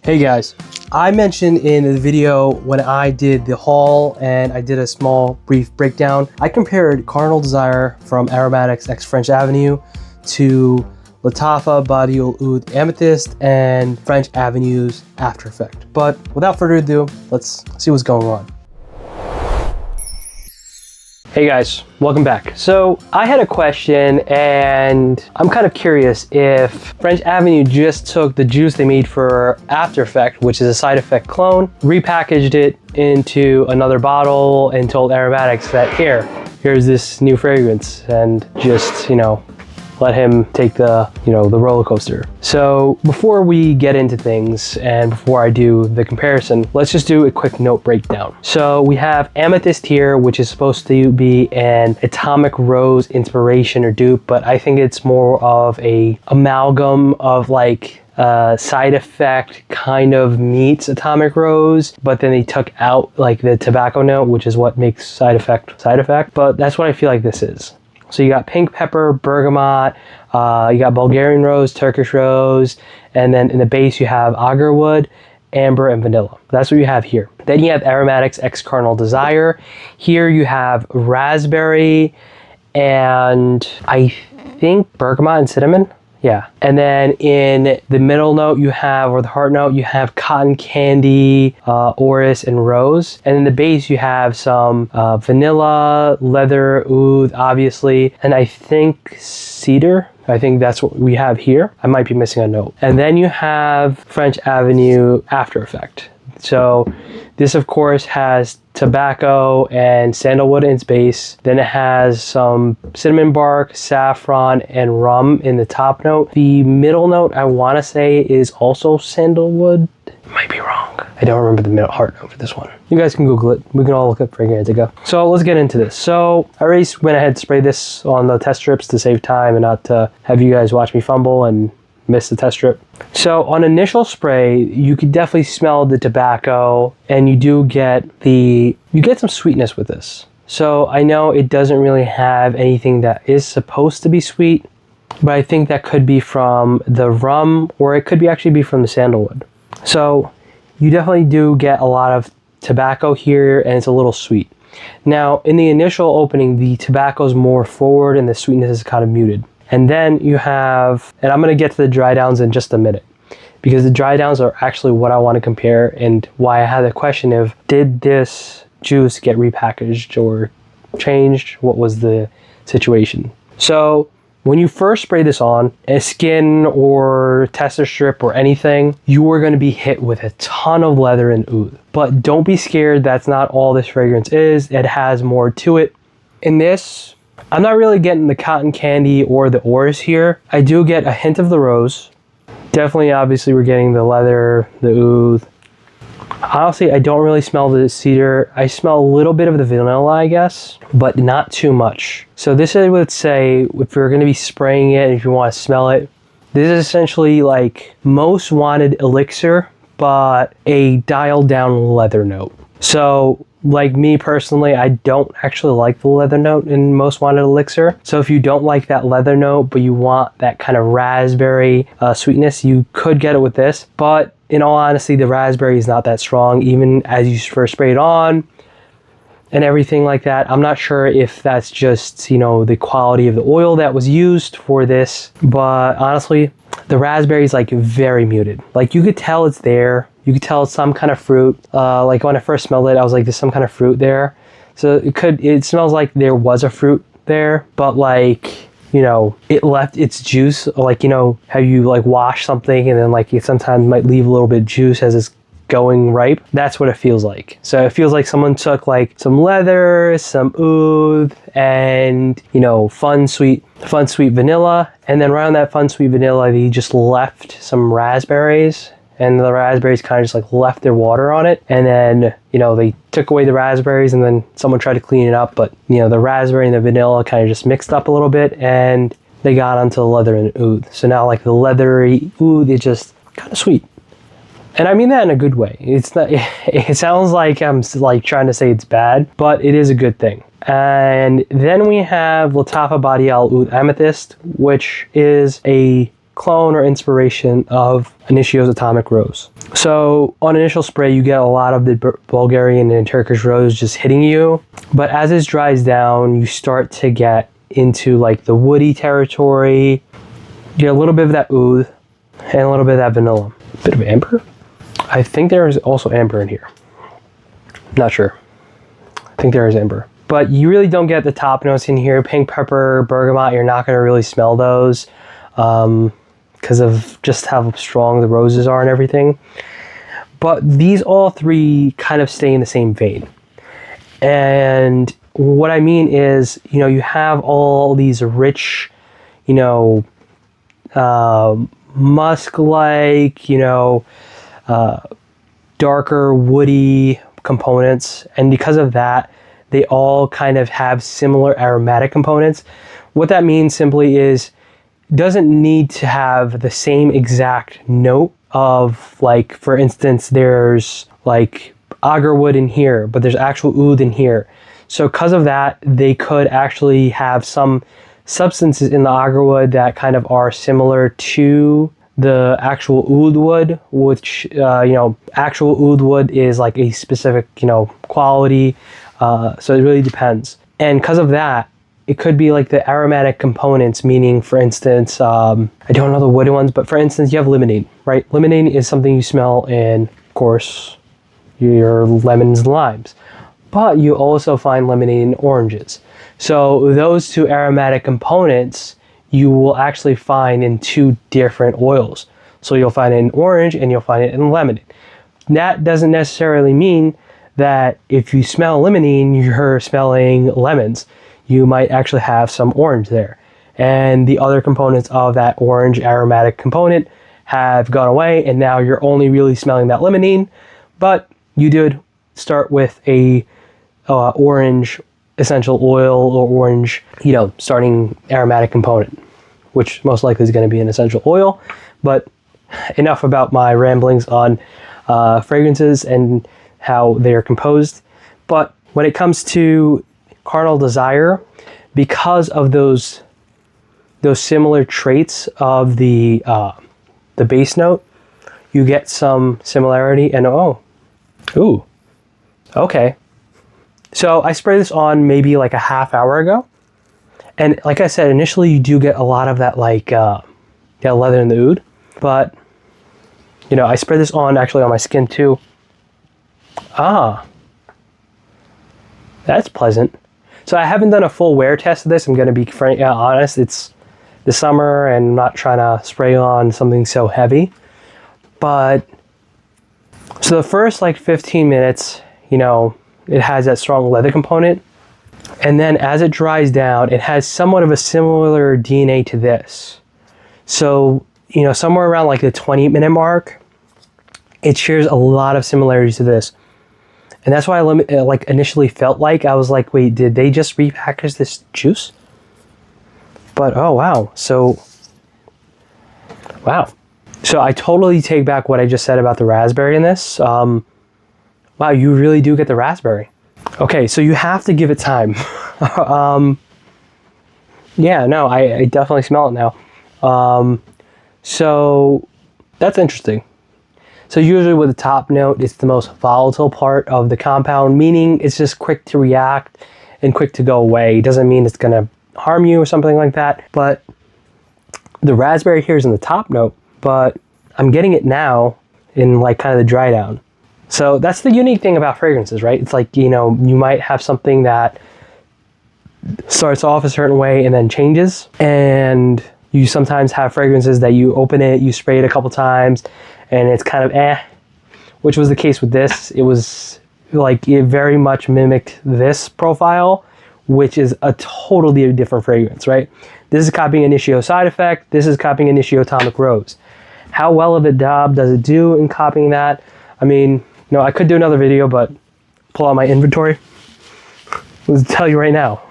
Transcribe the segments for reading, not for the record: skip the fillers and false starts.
Hey guys, I mentioned in the video when I did the haul and I did a small brief breakdown, I compared Carnal Desire from Aromatix X French Avenue to Lataffa Badee Al-Oud Amethyst and French Avenue's After Effect. But without further ado, let's see what's going on. Hey guys, welcome back. So I had a question and I'm kind of curious if French Avenue just took the juice they made for After Effect, which is a side effect clone, repackaged it into another bottle and told Aromatix that here's this new fragrance, and just, let him take the, the roller coaster. So before we get into things and before I do the comparison, let's just do a quick note breakdown. So we have Amethyst here, which is supposed to be an atomic rose inspiration or dupe, but I think it's more of a amalgam of like side effect kind of meets atomic rose, but then they took out like the tobacco note, which is what makes side effect, but that's what I feel like this is. So you got pink pepper, bergamot, you got Bulgarian rose, Turkish rose, and then in the base you have agarwood, amber, and vanilla. That's what you have here. Then you have Aromatix X Carnal Desire. Here you have raspberry and I think bergamot and cinnamon. Yeah. And then in the middle note you have, or the heart note, you have cotton candy, orris, and rose. And in the base you have some vanilla, leather, oud, obviously, and I think cedar. I think that's what we have here. I might be missing a note. And then you have French Avenue After Effect. So this of course has tobacco and sandalwood in its base. Then it has some cinnamon bark, saffron, and rum in the top note. The middle note I want to say is also sandalwood. Might be wrong. I don't remember the middle heart note for this one. You guys can Google it. We can all look up fragrance ago. So let's get into this. So I already went ahead and sprayed this on the test strips to save time and not to have you guys watch me fumble and miss the test strip. So on initial spray, you could definitely smell the tobacco, and you get some sweetness with this. So I know it doesn't really have anything that is supposed to be sweet, but I think that could be from the rum, or it could actually be from the sandalwood. So you definitely do get a lot of tobacco here, and it's a little sweet. Now in the initial opening, the tobacco is more forward and the sweetness is kind of muted. And then you have, and I'm going to get to the dry downs in just a minute, because the dry downs are actually what I want to compare and why I had the question of, did this juice get repackaged or changed? What was the situation? So when you first spray this on a skin or tester strip or anything, you are going to be hit with a ton of leather and oud. But don't be scared. That's not all this fragrance is. It has more to it. In this, I'm not really getting the cotton candy or the orris here. I do get a hint of the rose. Definitely, obviously, we're getting the leather, the oud. Honestly, I don't really smell the cedar. I smell a little bit of the vanilla, I guess, but not too much. So this, I would say, if you're going to be spraying it, if you want to smell it, this is essentially like most wanted elixir, but a dialed down leather note. So like me personally, I don't actually like the leather note in most wanted elixir. So if you don't like that leather note, but you want that kind of raspberry sweetness, you could get it with this. But in all honesty, the raspberry is not that strong, even as you first spray it on and everything like that. I'm not sure if that's just, the quality of the oil that was used for this, but honestly, the raspberry is like very muted. Like you could tell it's there. You could tell it's some kind of fruit. Like when I first smelled it, I was like, there's some kind of fruit there. So it smells like there was a fruit there, but like, it left its juice. Like, how you like wash something and then like it sometimes might leave a little bit of juice as it's going ripe. That's what it feels like. So it feels like someone took like some leather, some oud, and fun sweet vanilla, and then around that fun sweet vanilla they just left some raspberries, and the raspberries kind of just like left their water on it, and then they took away the raspberries and then someone tried to clean it up, but the raspberry and the vanilla kind of just mixed up a little bit and they got onto the leather and oud. So now like the leathery oud is just kind of sweet. And I mean that in a good way. It's not, it sounds like I'm like trying to say it's bad, but it is a good thing. And then we have Lataffa Badee Al-Oud Amethyst, which is a clone or inspiration of Initio's Atomic Rose. So on initial spray, you get a lot of the Bulgarian and Turkish rose just hitting you. But as it dries down, you start to get into like the woody territory. You get a little bit of that oud and a little bit of that vanilla. A bit of amber? I think there is also amber in here. Not sure. I think there is amber. But you really don't get the top notes in here. Pink pepper, bergamot, you're not going to really smell those because of just how strong the roses are and everything. But these all three kind of stay in the same vein. And what I mean is, you know, you have all these rich, you know, musk-like, you know, darker woody components. And because of that, they all kind of have similar aromatic components. What that means simply is, doesn't need to have the same exact note of, like, for instance, there's like agarwood in here, but there's actual oud in here. So because of that, they could actually have some substances in the agarwood that kind of are similar to the actual oud wood, which, you know, actual oud wood is like a specific, you know, quality. So it really depends. And because of that, it could be like the aromatic components, meaning, for instance, I don't know the woody ones, but for instance, you have limonene, right? Limonene is something you smell in, of course, your lemons and limes. But you also find limonene in oranges. So those two aromatic components, you will actually find in two different oils. So you'll find it in orange and you'll find it in lemonade. That doesn't necessarily mean that if you smell limonene, you're smelling lemons. You might actually have some orange there. And the other components of that orange aromatic component have gone away, and now you're only really smelling that limonene. But you did start with a orange essential oil or orange, you know, starting aromatic component, which most likely is going to be an essential oil. But enough about my ramblings on fragrances and how they are composed. But when it comes to Carnal Desire, because of those similar traits of the base note, you get some similarity. And ooh, okay. So I sprayed this on maybe like a half hour ago, and like I said, initially you do get a lot of that like leather in the oud, but you know, I sprayed this on actually on my skin too. That's pleasant. So I haven't done a full wear test of this. I'm going to be honest. It's the summer and I'm not trying to spray on something so heavy. But so the first like 15 minutes, you know, it has that strong leather component. And then as it dries down, it has somewhat of a similar DNA to this. So, you know, somewhere around like the 20-minute mark, it shares a lot of similarities to this. And that's why I like initially felt like, I was like, wait, did they just repackage this juice? But oh wow, so wow. So I totally take back what I just said about the raspberry in this. Wow, you really do get the raspberry. Okay, so you have to give it time. Yeah, no, I definitely smell it now. So that's interesting. So usually with the top note, it's the most volatile part of the compound, meaning it's just quick to react and quick to go away. It doesn't mean it's gonna harm you or something like that. But the raspberry here is in the top note, but I'm getting it now in like kind of the dry down. So that's the unique thing about fragrances, right? It's like, you know, you might have something that starts off a certain way and then changes. And you sometimes have fragrances that you open it, you spray it a couple times, and it's kind of which was the case with this. It was like, it very much mimicked this profile, which is a totally different fragrance, right? This is copying Initio Side Effect. This is copying Initio Atomic Rose. How well of a job does it do in copying that? I mean, you know, I could do another video, but pull out my inventory. Let's tell you right now.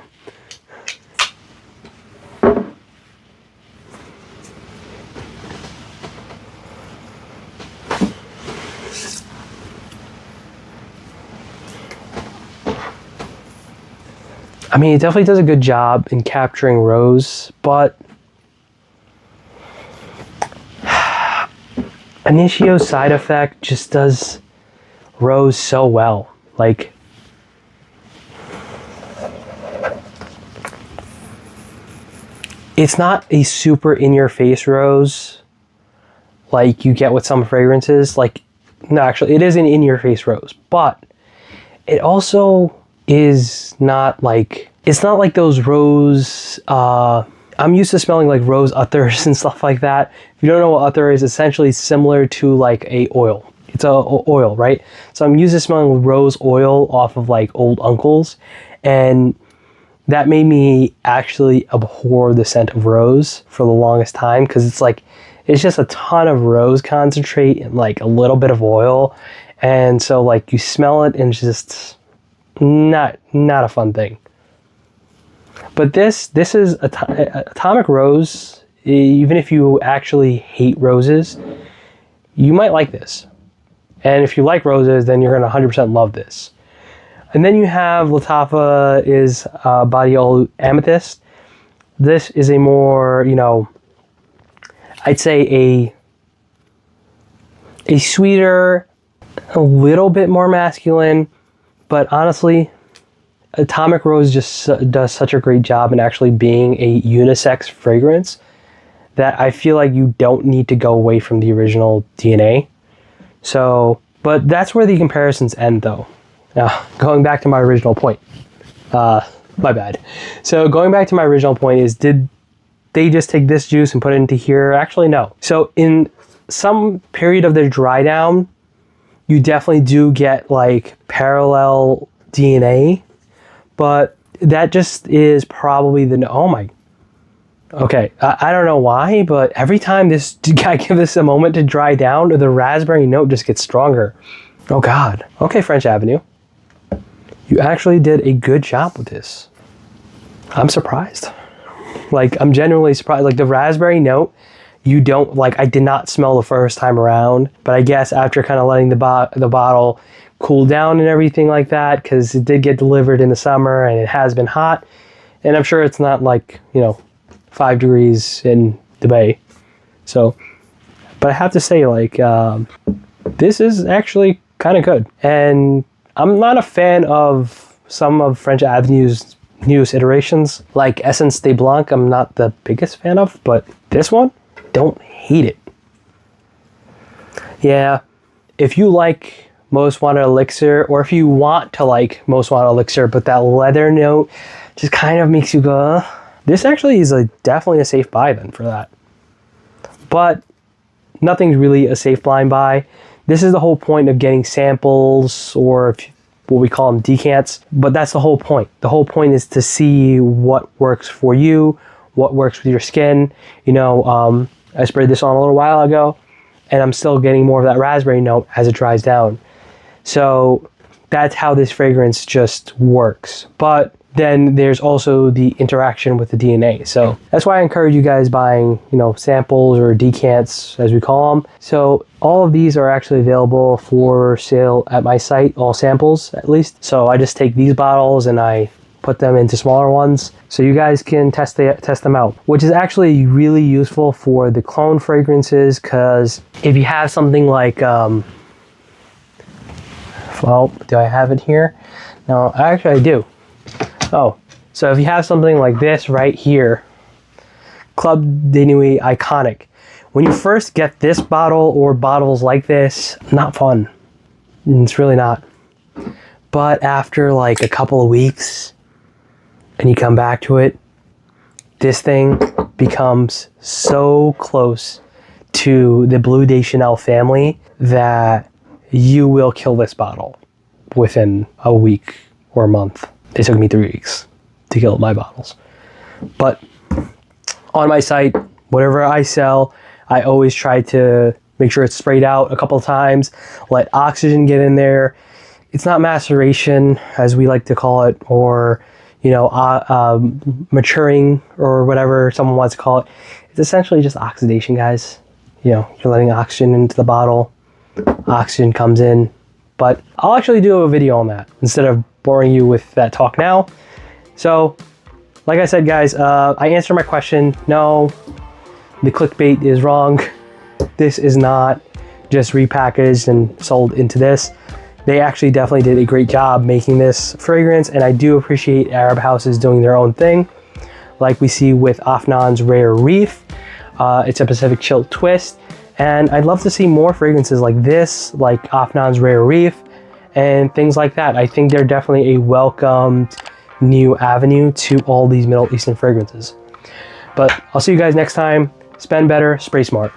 I mean, it definitely does a good job in capturing rose, but Initio side effect just does rose so well. Like, it's not a super in-your-face rose like you get with some fragrances. Like, no, actually, it is an in-your-face rose, but it also is not like, it's not like those rose, I'm used to smelling like rose others and stuff like that. If you don't know what other is, essentially similar to like a oil. It's a oil, right? So I'm used to smelling rose oil off of like old uncles, and that made me actually abhor the scent of rose for the longest time, because it's like, it's just a ton of rose concentrate and like a little bit of oil, and so like you smell it and it's just not a fun thing. But this is Atomic Rose. Even if you actually hate roses, you might like this. And if you like roses, then you're gonna 100% love this. And then you have Lataffa Badee Al-Oud Amethyst. This is a more, you know, I'd say a sweeter, a little bit more masculine, but honestly, Atomic Rose just does such a great job in actually being a unisex fragrance that I feel like you don't need to go away from the original DNA. So, but that's where the comparisons end though. Now, going back to my original point. My bad. So going back to my original point is, did they just take this juice and put it into here? Actually, no. So in some period of the dry down, you definitely do get like parallel DNA, but that just is probably the, oh my, okay, I don't know why, but every time I give this a moment to dry down, the raspberry note just gets stronger. Oh God. Okay, French Avenue. You actually did a good job with this. I'm surprised. Like, I'm genuinely surprised. Like, the raspberry note, you don't, like, I did not smell the first time around, but I guess after kind of letting the bottle cool down and everything like that, because it did get delivered in the summer and it has been hot, and I'm sure it's not like, you know, 5 degrees in the Bay. So, but I have to say, like, this is actually kind of good. And I'm not a fan of some of French Avenue's newest iterations, like Essence de Blanc. I'm not the biggest fan of, but this one, don't hate it. Yeah, if you like Most Wanted Elixir, or if you want to like Most Wanted Elixir, but that leather note just kind of makes you go, this actually is definitely a safe buy then for that. But nothing's really a safe blind buy. This is the whole point of getting samples, or what we call them decants, but that's the whole point. The whole point is to see what works for you, what works with your skin. You know, I sprayed this on a little while ago, and I'm still getting more of that raspberry note as it dries down. So that's how this fragrance just works. But then there's also the interaction with the DNA. So that's why I encourage you guys buying, you know, samples or decants, as we call them. So all of these are actually available for sale at my site, all samples at least. So I just take these bottles and I put them into smaller ones so you guys can test them out, which is actually really useful for the clone fragrances, because if you have something like, well, do I have it here? No, actually I do. Oh, so if you have something like this right here, Club de Nuit Iconic, when you first get this bottle or bottles like this, not fun. It's really not. But after like a couple of weeks and you come back to it, this thing becomes so close to the Bleu de Chanel family that you will kill this bottle within a week or a month. It took me 3 weeks to kill my bottles. But on my site, whatever I sell, I always try to make sure it's sprayed out a couple of times, let oxygen get in there. It's not maceration, as we like to call it, or, you know, maturing, or whatever someone wants to call it. It's essentially just oxidation, guys. You know, you're letting oxygen into the bottle, oxygen comes in. But I'll actually do a video on that instead of boring you with that talk now. So, like I said, guys, I answered my question. No, the clickbait is wrong. This is not just repackaged and sold into this. They actually definitely did a great job making this fragrance, and I do appreciate Arab houses doing their own thing, like we see with Afnan's Rare Reef. It's a Pacific Chill twist, and I'd love to see more fragrances like this, like Afnan's Rare Reef, and things like that. I think they're definitely a welcomed new avenue to all these Middle Eastern fragrances. But I'll see you guys next time. Spend better, spray smart.